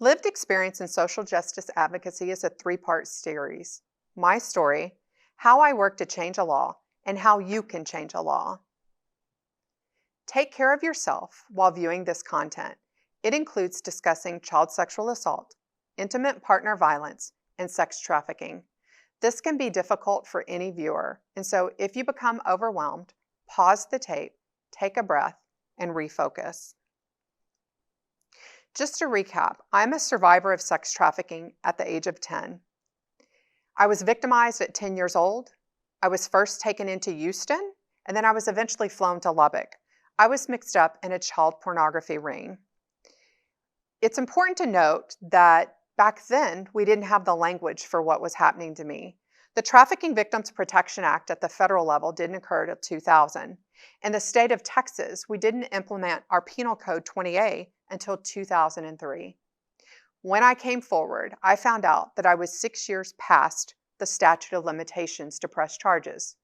Lived Experience in Social Justice Advocacy is a three-part series. My story, how I work to change a law, and how you can change a law. Take care of yourself while viewing this content. It includes discussing child sexual assault, intimate partner violence, and sex trafficking. This can be difficult for any viewer, and so if you become overwhelmed, pause the tape, take a breath, and refocus. Just to recap, I'm a survivor of sex trafficking at the age of 10. I was victimized at 10 years old. I was first taken into Houston, and then I was eventually flown to Lubbock. I was mixed up in a child pornography ring. It's important to note that back then, we didn't have the language for what was happening to me. The Trafficking Victims Protection Act at the federal level didn't occur until 2000. In the state of Texas, we didn't implement our Penal Code 20A until 2003. When I came forward, I found out that I was 6 years past the statute of limitations to press charges.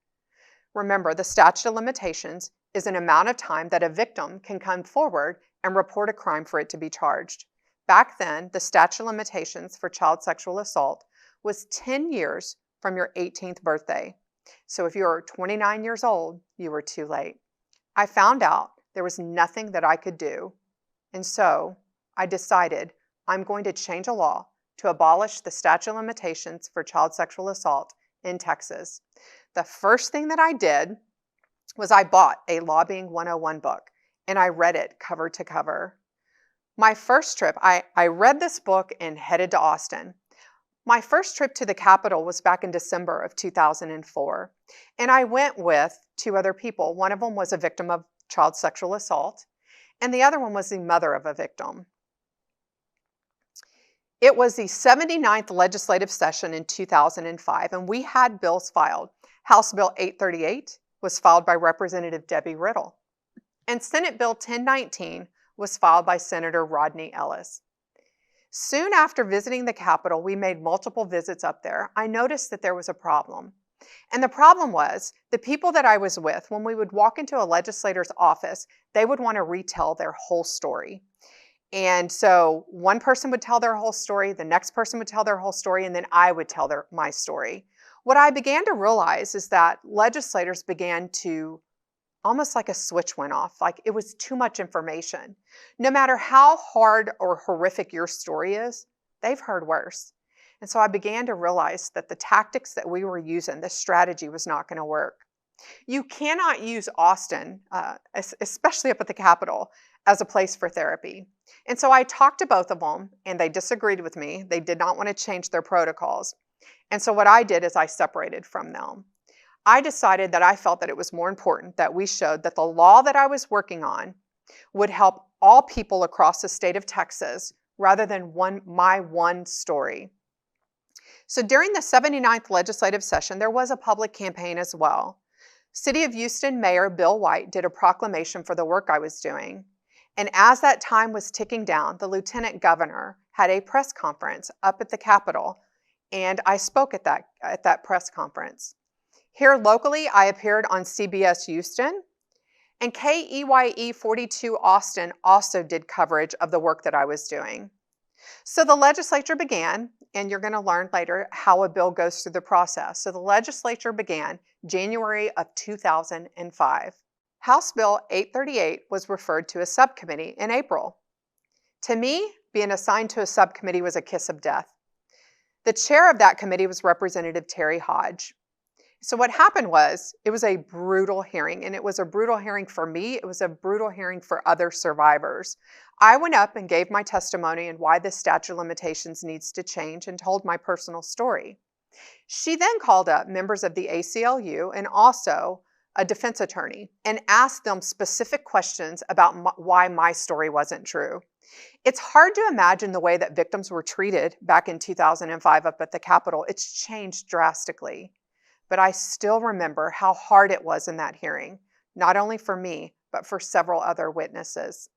Remember, the statute of limitations is an amount of time that a victim can come forward and report a crime for it to be charged. Back then, the statute of limitations for child sexual assault was 10 years from your 18th birthday. So if you were 29 years old, you were too late. I found out there was nothing that I could do, and so I decided I'm going to change a law to abolish the statute of limitations for child sexual assault in Texas. The first thing that I did was I bought a Lobbying 101 book, and I read it cover to cover. My first trip, I read this book and headed to Austin. My first trip to the Capitol was back in December of 2004, and I went with two other people. One of them was a victim of child sexual assault, and the other one was the mother of a victim. It was the 79th legislative session in 2005, and we had bills filed. House Bill 838 was filed by Representative Debbie Riddle, and Senate Bill 1019 was filed by Senator Rodney Ellis. Soon after visiting the Capitol, we made multiple visits up there. I noticed that there was a problem. And the problem was the people that I was with, when we would walk into a legislator's office, they would want to retell their whole story. And so one person would tell their whole story, the next person would tell their whole story, and then I would tell my story. What I began to realize is that legislators began to almost like a switch went off, like it was too much information. No matter how hard or horrific your story is, they've heard worse. And so I began to realize that the tactics that we were using, this strategy was not going to work. You cannot use Austin, especially up at the Capitol, as a place for therapy. And so I talked to both of them, and they disagreed with me. They did not want to change their protocols. And so what I did is I separated from them. I decided that I felt that it was more important that we showed that the law that I was working on would help all people across the state of Texas rather than my one story. So during the 79th legislative session, there was a public campaign as well. City of Houston Mayor Bill White did a proclamation for the work I was doing. And as that time was ticking down, the Lieutenant Governor had a press conference up at the Capitol, and I spoke at that press conference. Here locally, I appeared on CBS Houston, and KEYE 42 Austin also did coverage of the work that I was doing. So the legislature began, and you're going to learn later how a bill goes through the process. So the legislature began January of 2005. House Bill 838 was referred to a subcommittee in April. To me, being assigned to a subcommittee was a kiss of death. The chair of that committee was Representative Terry Hodge. So what happened was, it was a brutal hearing, and it was a brutal hearing for me. It was a brutal hearing for other survivors. I went up and gave my testimony and why the statute of limitations needs to change and told my personal story. She then called up members of the ACLU and also a defense attorney and asked them specific questions about why my story wasn't true. It's hard to imagine the way that victims were treated back in 2005 up at the Capitol. It's changed drastically. But I still remember how hard it was in that hearing, not only for me, but for several other witnesses.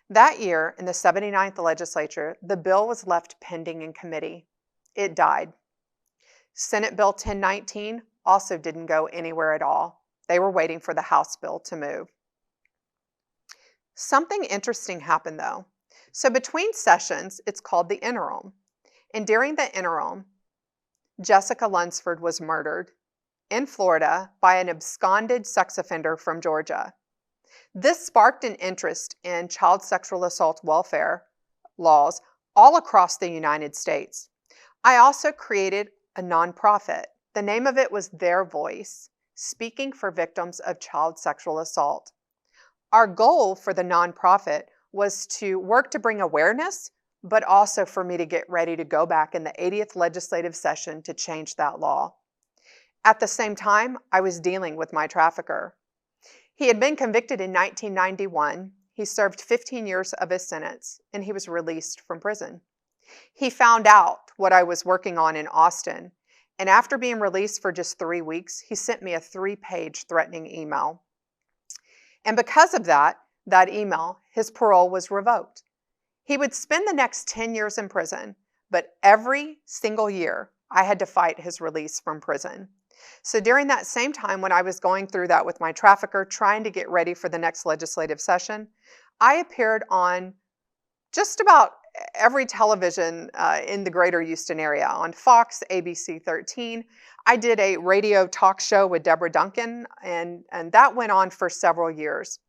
That year, in the 79th legislature, the bill was left pending in committee. It died. Senate Bill 1019 also didn't go anywhere at all. They were waiting for the House bill to move. Something interesting happened though. So between sessions, it's called the interim. And during the interim, Jessica Lunsford was murdered in Florida by an absconded sex offender from Georgia. This sparked an interest in child sexual assault welfare laws all across the United States. I also created a nonprofit. The name of it was Their Voice, speaking for victims of child sexual assault. Our goal for the nonprofit was to work to bring awareness, but also for me to get ready to go back in the 80th legislative session to change that law. At the same time, I was dealing with my trafficker. He had been convicted in 1991. He served 15 years of his sentence, and he was released from prison. He found out what I was working on in Austin, and after being released for just 3 weeks, he sent me a 3-page threatening email. And because of that email, his parole was revoked. He would spend the next 10 years in prison, but every single year, I had to fight his release from prison. So during that same time when I was going through that with my trafficker, trying to get ready for the next legislative session, I appeared on just about every television in the greater Houston area, on Fox, ABC 13. I did a radio talk show with Deborah Duncan, and that went on for several years.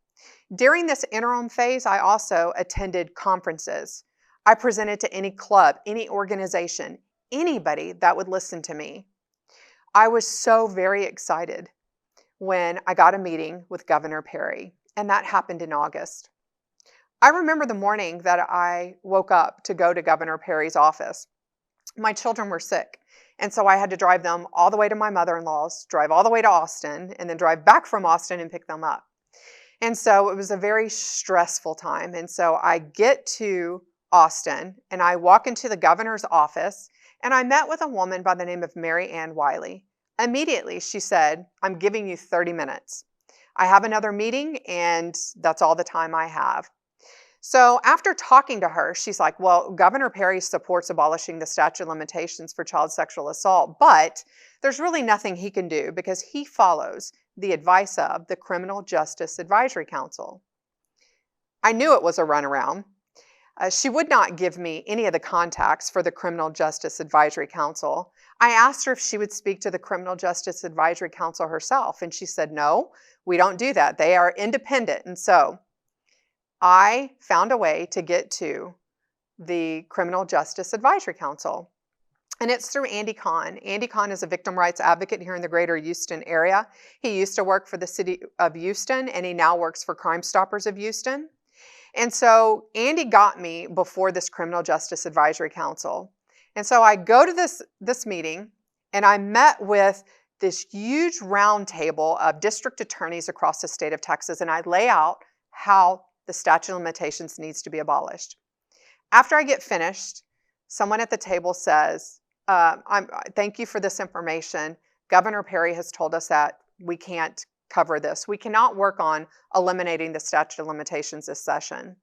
During this interim phase, I also attended conferences. I presented to any club, any organization, anybody that would listen to me. I was so very excited when I got a meeting with Governor Perry, and that happened in August. I remember the morning that I woke up to go to Governor Perry's office. My children were sick, and so I had to drive them all the way to my mother-in-law's, drive all the way to Austin, and then drive back from Austin and pick them up. And so it was a very stressful time. And so I get to Austin, and I walk into the governor's office, and I met with a woman by the name of Mary Ann Wiley. Immediately, she said, "I'm giving you 30 minutes. I have another meeting, and that's all the time I have." So after talking to her, she's like, "Well, Governor Perry supports abolishing the statute of limitations for child sexual assault, but there's really nothing he can do because he follows the advice of the Criminal Justice Advisory Council." I knew it was a runaround. She would not give me any of the contacts for the Criminal Justice Advisory Council. I asked her if she would speak to the Criminal Justice Advisory Council herself, and she said, "No, we don't do that. They are independent." And so I found a way to get to the Criminal Justice Advisory Council, and it's through Andy Kahn. Andy Kahn is a victim rights advocate here in the greater Houston area. He used to work for the city of Houston, and he now works for Crime Stoppers of Houston. And so Andy got me before this Criminal Justice Advisory Council. And so I go to this meeting, and I met with this huge round table of district attorneys across the state of Texas, and I lay out how the statute of limitations needs to be abolished. After I get finished, someone at the table says, "Thank you for this information. Governor Perry has told us that we can't cover this. We cannot work on eliminating the statute of limitations this session."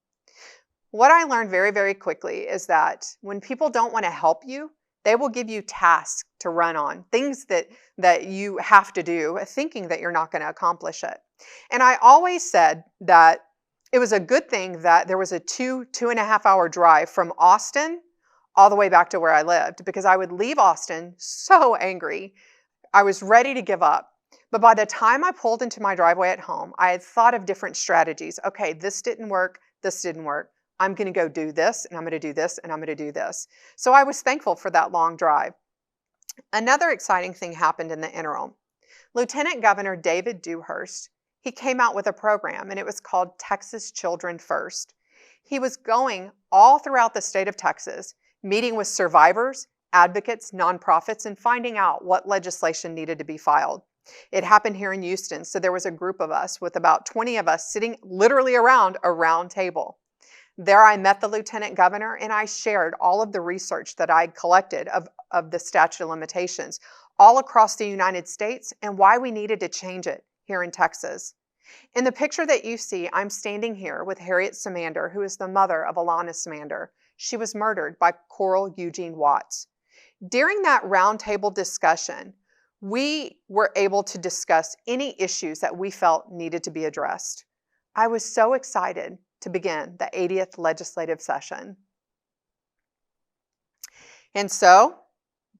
What I learned very, very quickly is that when people don't want to help you, they will give you tasks to run on, things that you have to do, thinking that you're not going to accomplish it. And I always said that it was a good thing that there was a 2.5 hour drive from Austin all the way back to where I lived, because I would leave Austin so angry. I was ready to give up. But by the time I pulled into my driveway at home, I had thought of different strategies. Okay, this didn't work. This didn't work. I'm going to go do this, and I'm going to do this, and I'm going to do this. So I was thankful for that long drive. Another exciting thing happened in the interim. Lieutenant Governor David Dewhurst, he came out with a program, and it was called Texas Children First. He was going all throughout the state of Texas, meeting with survivors, advocates, nonprofits, and finding out what legislation needed to be filed. It happened here in Houston, so there was a group of us with about 20 of us sitting literally around a round table. There I met the lieutenant governor, and I shared all of the research that I'd collected of the statute of limitations all across the United States and why we needed to change it here in Texas. In the picture that you see, I'm standing here with Harriet Samander, who is the mother of Alana Samander. She was murdered by Coral Eugene Watts. During that roundtable discussion, we were able to discuss any issues that we felt needed to be addressed. I was so excited to begin the 80th legislative session. And so,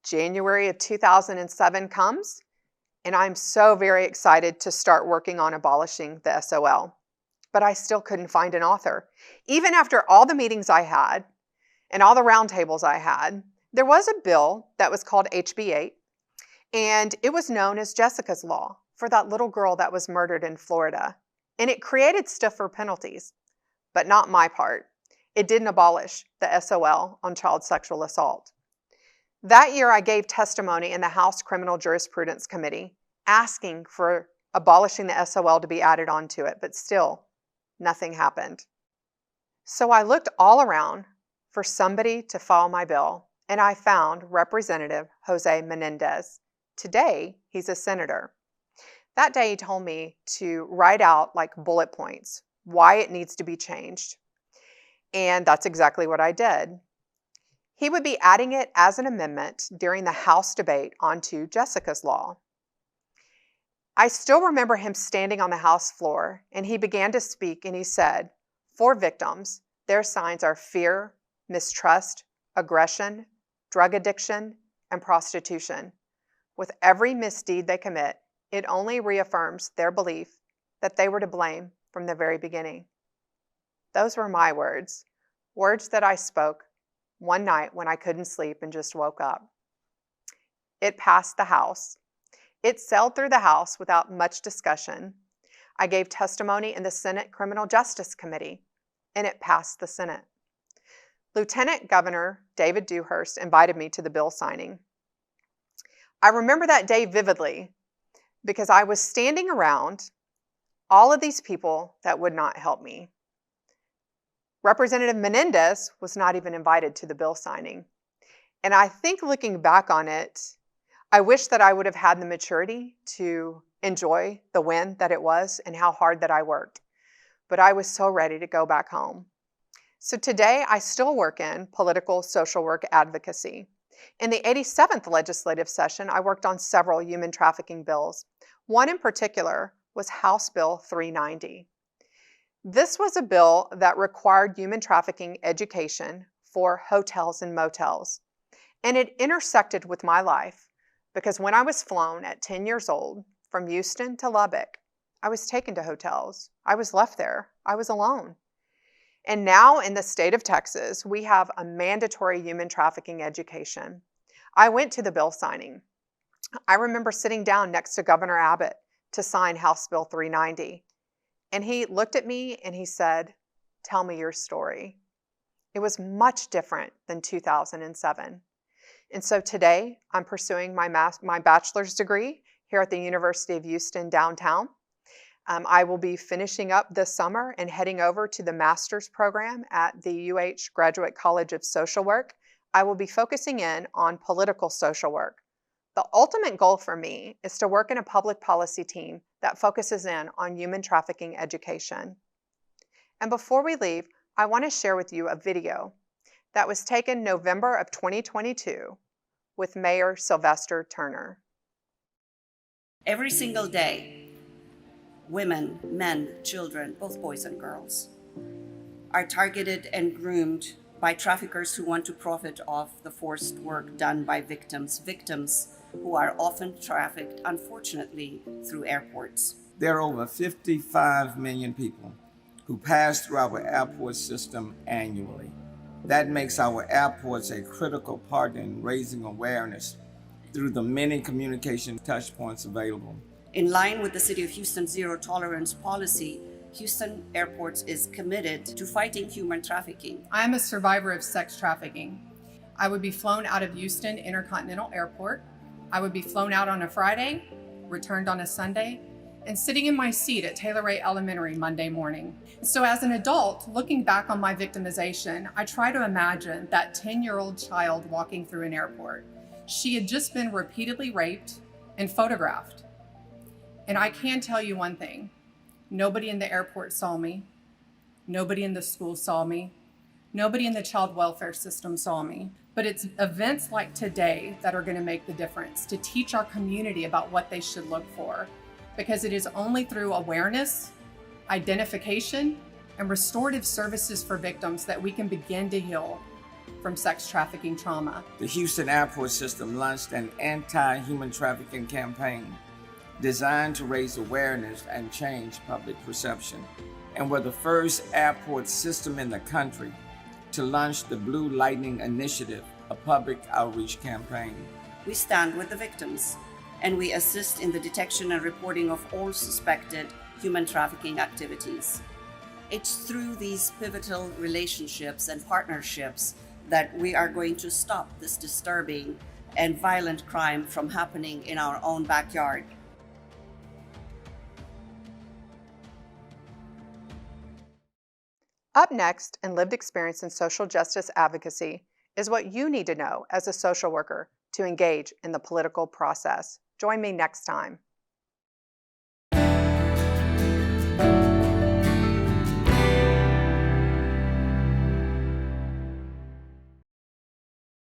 January of 2007 comes, and I'm so very excited to start working on abolishing the SOL. But I still couldn't find an author. Even after all the meetings I had and all the roundtables I had, there was a bill that was called HB 8, and it was known as Jessica's Law for that little girl that was murdered in Florida. And it created stiffer penalties, but not my part. It didn't abolish the SOL on child sexual assault. That year, I gave testimony in the House Criminal Jurisprudence Committee asking for abolishing the SOL to be added onto it, but still, nothing happened. So I looked all around for somebody to file my bill, and I found Representative Jose Menendez. Today, he's a senator. That day, he told me to write out like bullet points why it needs to be changed. And that's exactly what I did. He would be adding it as an amendment during the House debate onto Jessica's Law. I still remember him standing on the House floor, and he began to speak, and he said, for victims, their signs are fear, mistrust, aggression, drug addiction, and prostitution. With every misdeed they commit, it only reaffirms their belief that they were to blame from the very beginning. Those were my words that I spoke one night when I couldn't sleep and just woke up. It passed the House. It sailed through the House without much discussion. I gave testimony in the Senate Criminal Justice Committee, and it passed the Senate. Lieutenant Governor David Dewhurst invited me to the bill signing. I remember that day vividly because I was standing around all of these people that would not help me. Representative Menendez was not even invited to the bill signing. And I think looking back on it, I wish that I would have had the maturity to enjoy the win that it was and how hard that I worked. But I was so ready to go back home. So today I still work in political social work advocacy. In the 87th legislative session, I worked on several human trafficking bills. One in particular was House Bill 390. This was a bill that required human trafficking education for hotels and motels. And it intersected with my life because when I was flown at 10 years old from Houston to Lubbock, I was taken to hotels. I was left there. I was alone. And now in the state of Texas, we have a mandatory human trafficking education. I went to the bill signing. I remember sitting down next to Governor Abbott to sign House Bill 390. And he looked at me and he said, "Tell me your story." It was much different than 2007. And so today I'm pursuing my bachelor's degree here at the University of Houston downtown. I will be finishing up this summer and heading over to the master's program at the Graduate College of Social Work. I will be focusing in on political social work. The ultimate goal for me is to work in a public policy team that focuses in on human trafficking education. And before we leave, I want to share with you a video that was taken November of 2022 with Mayor Sylvester Turner. Every single day, women, men, children, both boys and girls, are targeted and groomed by traffickers who want to profit off the forced work done by victims who are often trafficked, unfortunately, through airports. There are over 55 million people who pass through our airport system annually. That makes our airports a critical partner in raising awareness through the many communication touchpoints available. In line with the City of Houston's zero tolerance policy, Houston Airports is committed to fighting human trafficking. I'm a survivor of sex trafficking. I would be flown out of Houston Intercontinental Airport. I would be flown out on a Friday, returned on a Sunday, and sitting in my seat at Taylor Ray Elementary Monday morning. So as an adult, looking back on my victimization, I try to imagine that 10-year-old child walking through an airport. She had just been repeatedly raped and photographed. And I can tell you one thing, nobody in the airport saw me. Nobody in the school saw me. Nobody in the child welfare system saw me. But it's events like today that are going to make the difference, to teach our community about what they should look for. Because it is only through awareness, identification, and restorative services for victims that we can begin to heal from sex trafficking trauma. The Houston Airport System launched an anti-human trafficking campaign designed to raise awareness and change public perception, and we're the first airport system in the country to launch the Blue Lightning Initiative, a public outreach campaign. We stand with the victims, and we assist in the detection and reporting of all suspected human trafficking activities. It's through these pivotal relationships and partnerships that we are going to stop this disturbing and violent crime from happening in our own backyard. Up next in lived experience in social justice advocacy is what you need to know as a social worker to engage in the political process. Join me next time.